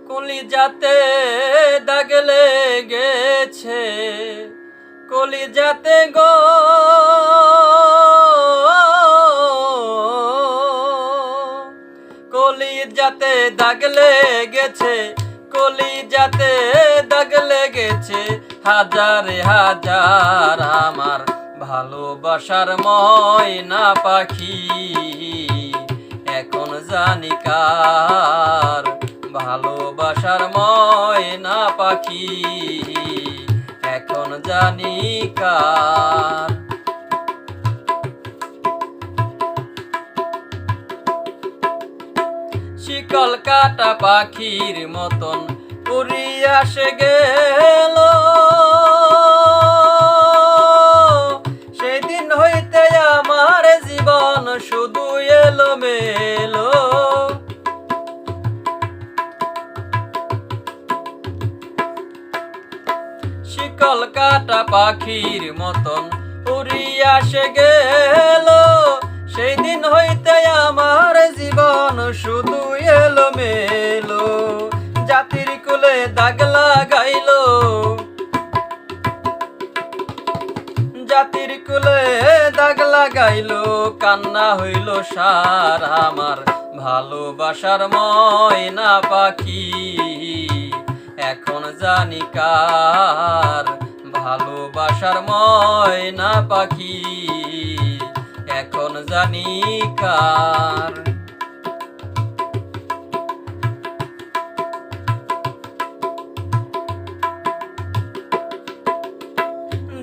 কলিজাতে দাগ লেগেছে, কলিজাতে গো কলিজাতে দাগ লেগেছে, কলিজাতে দাগ লেগেছে। হাজারে হাজার আমার ভালোবাসার ময়না পাখি, এখন জানি কার ভালোবাসার ময়না পাখি, এখন জানি কার। শিকল কাটা পাখির মতন উড়িয়া সে গেল, সেদিন হইতে আমার জীবন শুধু এলোমেলো। শিকল কাটা পাখির মতন উড়িয়া সে গেল, সেই দিন হইতে আমার জীবন শুধু এলোমেলো। জাতির কুলে দাগ লাগাইল, জাতির কুলে দাগ লাগাইল, কান্না হইল সার আমার ভালোবাসার ময়না পাখি, এখন জানি কার ভালোবাসার ময়না পাখি, এখন জানি কার।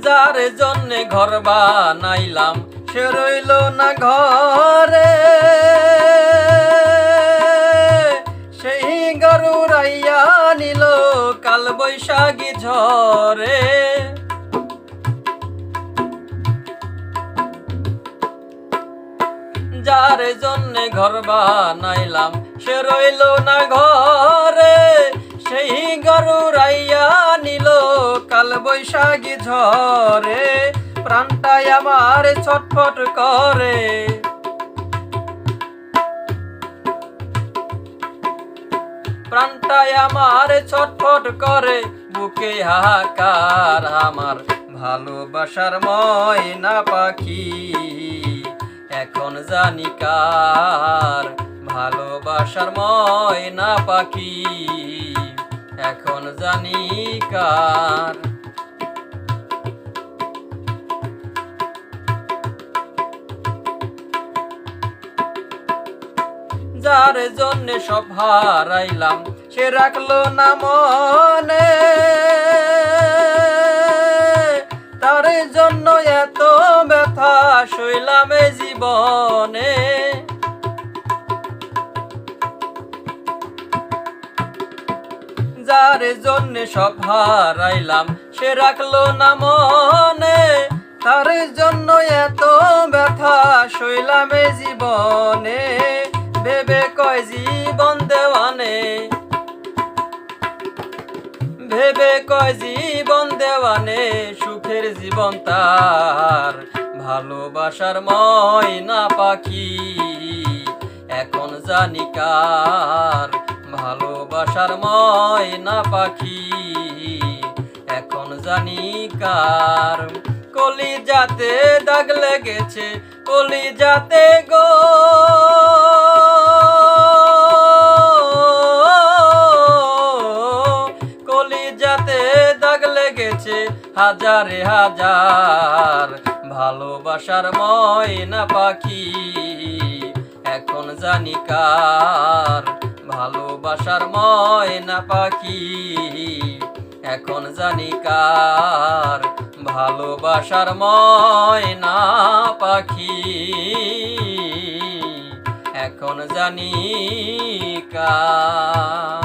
যার জন্যে ঘর বানাইলাম সে রইল না ঘরে, সেই ঘর উড়াইয়া নিল কাল বৈশাখী ঝড়ে। যার জন্যে ঘর বানাইলাম সে রইল না ঘরে, সেই ঘর উড়াইয়া নিল কাল বৈশাখী ঝড়ে। প্রাণটাই আমার ছটফট করে, প্রাণটাই আমার ছটফট করে, বুকে হাহাকার আমার ভালোবাসার ময়না পাখি, এখন জানি কার ভালোবাসার ময়না পাখি, এখন জানি কার। যার জন্যে সব হারাইলাম সে রাখলো না মনে, তার জন্য এত ব্যথা সইলাম এ জীবনে। যার জন্যে সব হারাইলাম সে রাখলো না মনে, তার জন্য এত ব্যথা সইলাম এ জীবনে। ভেবে কয় জীবন দেওয়ানে, ভেবে কয় জীবন দেওয়ানে, সুখের জীবন তার ভালোবাসার ময়না পাখি, এখন জানি কার ভালোবাসার ময়না পাখি, এখন জানি কার। কলিজাতে দাগ লেগেছে, কলিজাতে গো কলিজাতে দাগ লেগেছে। হাজারে হাজার ভালোবাসার ময়না পাখি, এখন জানি কার ভালোবাসার ময়না পাখি, এখন জানি কার ভালোবাসার ময়না পাখি, এখন জানি কার।